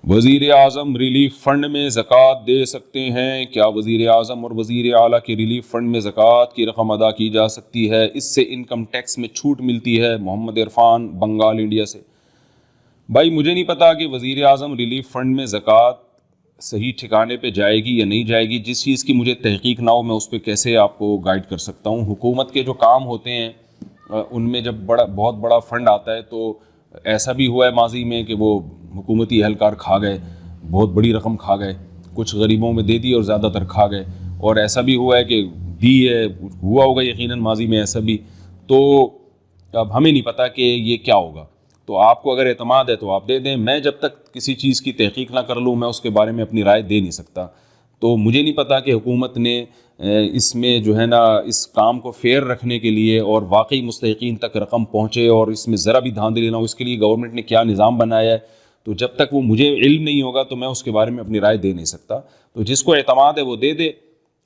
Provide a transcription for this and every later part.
وزیر اعظم relief fund میں زکوٰۃ دے سکتے ہیں؟ کیا وزیر اعظم اور وزیر اعلیٰ کے ریلیف فنڈ میں زکوٰۃ کی رقم ادا کی جا سکتی ہے؟ اس سے انکم ٹیکس میں چھوٹ ملتی ہے۔ محمد عرفان بنگال انڈیا سے۔ بھائی مجھے نہیں پتا کہ وزیر اعظم ریلیف فنڈ میں زکوٰۃ صحیح ٹھکانے پہ جائے گی یا نہیں جائے گی۔ جس چیز کی مجھے تحقیق نہ ہو میں اس پہ کیسے آپ کو گائیڈ کر سکتا ہوں۔ حکومت کے جو کام ہوتے ہیں ان میں جب بہت بڑا فنڈ آتا ہے تو ایسا بھی ہوا ہے ماضی میں کہ وہ حکومتی اہلکار کھا گئے، بہت بڑی رقم کھا گئے، کچھ غریبوں میں دے دی اور زیادہ تر کھا گئے، اور ایسا بھی ہوا ہے کہ دی ہے، ہوا ہوگا یقیناً ماضی میں ایسا بھی۔ تو اب ہمیں نہیں پتہ کہ یہ کیا ہوگا۔ تو آپ کو اگر اعتماد ہے تو آپ دے دیں، میں جب تک کسی چیز کی تحقیق نہ کر لوں میں اس کے بارے میں اپنی رائے دے نہیں سکتا۔ تو مجھے نہیں پتا کہ حکومت نے اس میں جو ہے نا اس کام کو فیئر رکھنے کے لیے اور واقعی مستحقین تک رقم پہنچے اور اس میں ذرا بھی دھاندلی نہ ہو، اس کے لیے گورنمنٹ نے کیا نظام بنایا ہے۔ تو جب تک وہ مجھے علم نہیں ہوگا تو میں اس کے بارے میں اپنی رائے دے نہیں سکتا۔ تو جس کو اعتماد ہے وہ دے دے،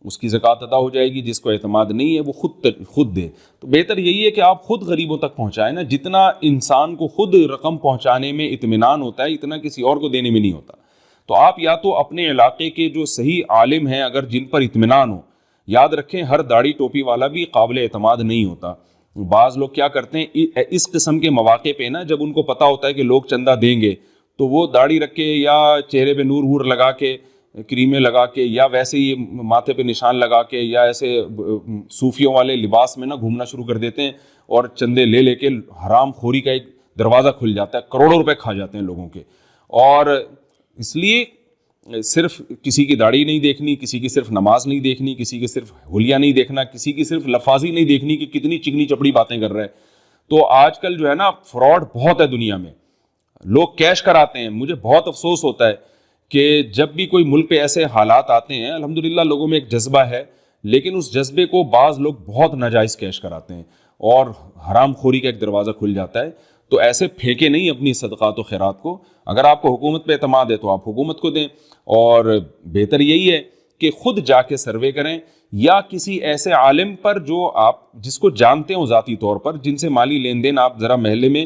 اس کی زکوٰۃ ادا ہو جائے گی۔ جس کو اعتماد نہیں ہے وہ خود دے۔ تو بہتر یہی ہے کہ آپ خود غریبوں تک پہنچائیں نا۔ جتنا انسان کو خود رقم پہنچانے میں اطمینان ہوتا ہے اتنا کسی اور کو دینے میں نہیں ہوتا۔ تو آپ یا تو اپنے علاقے کے جو صحیح عالم ہیں اگر جن پر اطمینان ہو، یاد رکھیں ہر داڑھی ٹوپی والا بھی قابل اعتماد نہیں ہوتا۔ بعض لوگ کیا کرتے ہیں اس قسم کے مواقع پہ نا، جب ان کو پتہ ہوتا ہے کہ لوگ چندہ دیں گے تو وہ داڑھی رکھ کے یا چہرے پہ نور وور لگا کے، کریمیں لگا کے، یا ویسے ہی ماتھے پہ نشان لگا کے، یا ایسے صوفیوں والے لباس میں نا گھومنا شروع کر دیتے ہیں اور چندے لے لے کے حرام خوری کا ایک دروازہ کھل جاتا ہے، کروڑوں روپے کھا جاتے ہیں لوگوں کے۔ اور اس لیے صرف کسی کی داڑھی نہیں دیکھنی، کسی کی صرف نماز نہیں دیکھنی، کسی کی صرف حلیہ نہیں دیکھنا، کسی کی صرف لفاظی نہیں دیکھنی کہ کتنی چکنی چپڑی باتیں کر رہے ہیں۔ تو آج کل جو ہے نا فراڈ بہت ہے دنیا میں، لوگ کیش کراتے ہیں۔ مجھے بہت افسوس ہوتا ہے کہ جب بھی کوئی ملک پہ ایسے حالات آتے ہیں، الحمدللہ لوگوں میں ایک جذبہ ہے، لیکن اس جذبے کو بعض لوگ بہت ناجائز کیش کراتے ہیں اور حرام خوری کا ایک دروازہ کھل جاتا ہے۔ تو ایسے پھینکے نہیں اپنی صدقات و خیرات کو۔ اگر آپ کو حکومت پہ اعتماد ہے تو آپ حکومت کو دیں، اور بہتر یہی ہے کہ خود جا کے سروے کریں یا کسی ایسے عالم پر جو آپ جس کو جانتے ہوں ذاتی طور پر، جن سے مالی لین دین آپ ذرا محلے میں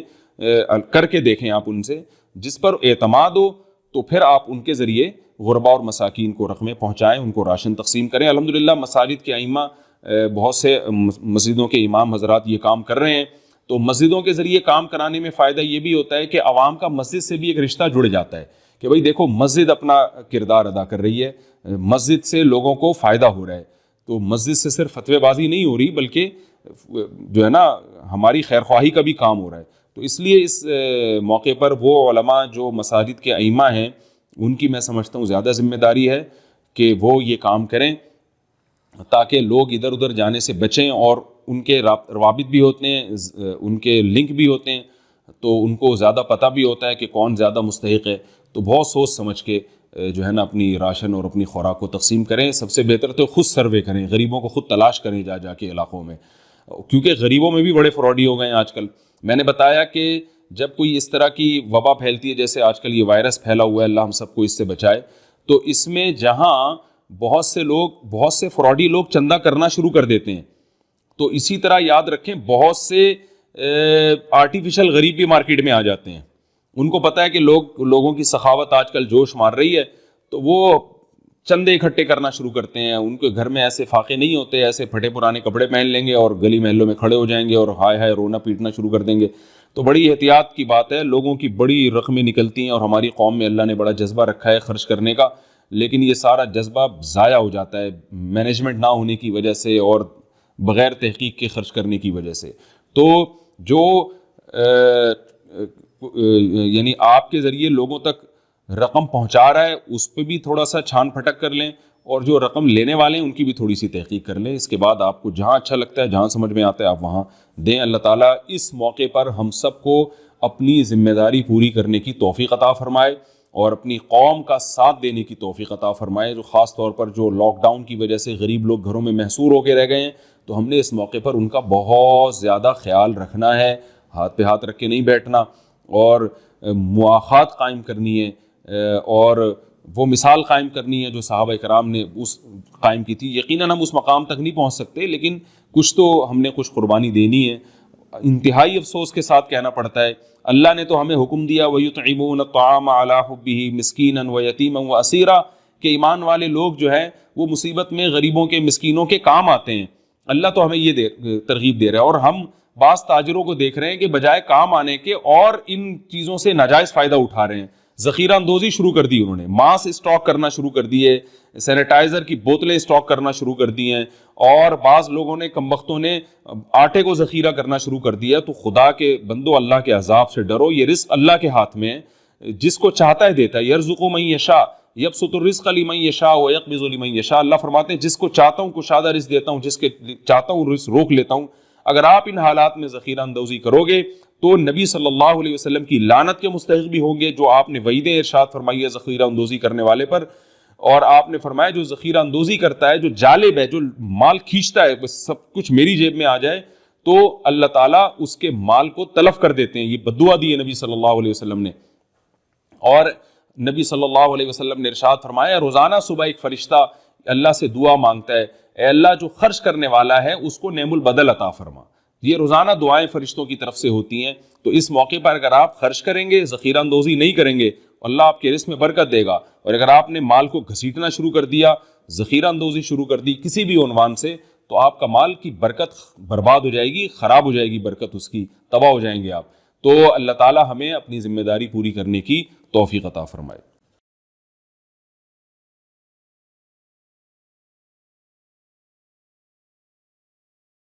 کر کے دیکھیں، آپ ان سے جس پر اعتماد ہو، تو پھر آپ ان کے ذریعے غربا اور مساکین کو رقمیں پہنچائیں، ان کو راشن تقسیم کریں۔ الحمدللہ مساجد کے ائمہ، بہت سے مسجدوں کے امام حضرات یہ کام کر رہے ہیں۔ تو مسجدوں کے ذریعے کام کرانے میں فائدہ یہ بھی ہوتا ہے کہ عوام کا مسجد سے بھی ایک رشتہ جڑ جاتا ہے کہ بھئی دیکھو مسجد اپنا کردار ادا کر رہی ہے، مسجد سے لوگوں کو فائدہ ہو رہا ہے۔ تو مسجد سے صرف فتوی بازی نہیں ہو رہی بلکہ جو ہے نا ہماری خیرخواہی کا بھی کام ہو رہا ہے۔ تو اس لیے اس موقع پر وہ علماء جو مساجد کے ائمہ ہیں ان کی میں سمجھتا ہوں زیادہ ذمہ داری ہے کہ وہ یہ کام کریں تاکہ لوگ ادھر ادھر جانے سے بچیں، اور ان کے روابط بھی ہوتے ہیں، ان کے لنک بھی ہوتے ہیں، تو ان کو زیادہ پتہ بھی ہوتا ہے کہ کون زیادہ مستحق ہے۔ تو بہت سوچ سمجھ کے جو ہے نا اپنی راشن اور اپنی خوراک کو تقسیم کریں۔ سب سے بہتر تو خود سروے کریں، غریبوں کو خود تلاش کریں جا کے علاقوں میں، کیونکہ غریبوں میں بھی بڑے فراڈی ہو گئے ہیں آج کل۔ میں نے بتایا کہ جب کوئی اس طرح کی وبا پھیلتی ہے، جیسے آج کل یہ وائرس پھیلا ہوا ہے، اللہ ہم سب کو اس سے بچائے، تو اس میں جہاں بہت سے فراڈی لوگ چندہ کرنا شروع کر دیتے ہیں، تو اسی طرح یاد رکھیں بہت سے آرٹیفیشل غریب بھی مارکیٹ میں آ جاتے ہیں۔ ان کو پتہ ہے کہ لوگوں کی سخاوت آج کل جوش مار رہی ہے، تو وہ چندے اکٹھے کرنا شروع کرتے ہیں۔ ان کے گھر میں ایسے فاقے نہیں ہوتے، ایسے پھٹے پرانے کپڑے پہن لیں گے اور گلی محلوں میں کھڑے ہو جائیں گے اور ہائے ہائے رونا پیٹنا شروع کر دیں گے۔ تو بڑی احتیاط کی بات ہے، لوگوں کی بڑی رقمیں نکلتی ہیں، اور ہماری قوم میں اللہ نے بڑا جذبہ رکھا ہے خرچ کرنے کا، لیکن یہ سارا جذبہ ضائع ہو جاتا ہے مینجمنٹ نہ ہونے کی وجہ سے اور بغیر تحقیق کے خرچ کرنے کی وجہ سے۔ تو جو یعنی آپ کے ذریعے لوگوں تک رقم پہنچا رہا ہے اس پہ بھی تھوڑا سا چھان پھٹک کر لیں، اور جو رقم لینے والے ہیں ان کی بھی تھوڑی سی تحقیق کر لیں۔ اس کے بعد آپ کو جہاں اچھا لگتا ہے، جہاں سمجھ میں آتا ہے، آپ وہاں دیں۔ اللہ تعالیٰ اس موقع پر ہم سب کو اپنی ذمہ داری پوری کرنے کی توفیق عطا فرمائے اور اپنی قوم کا ساتھ دینے کی توفیق عطا فرمائے۔ جو خاص طور پر جو لاک ڈاؤن کی وجہ سے غریب لوگ گھروں میں محصور ہو کے رہ گئے ہیں، تو ہم نے اس موقع پر ان کا بہت زیادہ خیال رکھنا ہے، ہاتھ پہ ہاتھ رکھ کے نہیں بیٹھنا، اور مواخات قائم کرنی ہے، اور وہ مثال قائم کرنی ہے جو صحابہ کرام نے اس قائم کی تھی۔ یقیناً ہم اس مقام تک نہیں پہنچ سکتے، لیکن کچھ تو ہم نے کچھ قربانی دینی ہے، انتہائی افسوس کے ساتھ کہنا پڑتا ہے، اللہ نے تو ہمیں حکم دیا وَيُطْعِمُونَ الطَّعَامَ عَلَىٰ حُبِّهِ مِسْكِينًا وَيَتِيمًا وَأَسِيرًا، کہ ایمان والے لوگ جو ہے وہ مصیبت میں غریبوں کے مسکینوں کے کام آتے ہیں. اللہ تو ہمیں یہ ترغیب دے رہا ہے، اور ہم بعض تاجروں کو دیکھ رہے ہیں کہ بجائے کام آنے کے اور ان چیزوں سے ناجائز فائدہ اٹھا رہے ہیں. ذخیرہ اندوزی شروع کر دی انہوں نے، ماسک اسٹاک کرنا شروع کر دیے، سینیٹائزر کی بوتلیں اسٹاک کرنا شروع کر دی ہیں، اور بعض لوگوں نے کم بختوں نے آٹے کو ذخیرہ کرنا شروع کر دیا. تو خدا کے بندو، اللہ کے عذاب سے ڈرو. یہ رزق اللہ کے ہاتھ میں ہے، جس کو چاہتا ہے دیتا ہے. یرزق من یشاء یبسط الرزق لمن یشاء ویقبض لمن یشاء. اللہ فرماتے ہیں جس کو چاہتا ہوں کشادہ رزق دیتا ہوں، جس کے چاہتا ہوں رزق روک لیتا ہوں. اگر آپ ان حالات میں ذخیرہ اندوزی کرو گے تو نبی صلی اللہ علیہ وسلم کی لعنت کے مستحق بھی ہوں گے، جو آپ نے وعیدیں ارشاد فرمائی ہے ذخیرہ اندوزی کرنے والے پر. اور آپ نے فرمایا جو ذخیرہ اندوزی کرتا ہے، جو جالب ہے، جو مال کھینچتا ہے، بس سب کچھ میری جیب میں آ جائے، تو اللہ تعالیٰ اس کے مال کو تلف کر دیتے ہیں. یہ بددعا دی ہے نبی صلی اللہ علیہ وسلم نے. اور نبی صلی اللہ علیہ وسلم نے ارشاد فرمایا روزانہ صبح ایک فرشتہ اللہ سے دعا مانگتا ہے، اے اللہ جو خرچ کرنے والا ہے اس کو نعم البدل عطا فرما. یہ روزانہ دعائیں فرشتوں کی طرف سے ہوتی ہیں. تو اس موقع پر اگر آپ خرچ کریں گے، ذخیرہ اندوزی نہیں کریں گے، اللہ آپ کے رزق میں برکت دے گا. اور اگر آپ نے مال کو گھسیٹنا شروع کر دیا، ذخیرہ اندوزی شروع کر دی کسی بھی عنوان سے، تو آپ کا مال کی برکت برباد ہو جائے گی، خراب ہو جائے گی برکت اس کی، تباہ ہو جائیں گے آپ. تو اللہ تعالیٰ ہمیں اپنی ذمہ داری پوری کرنے کی توفیق عطا فرمائے.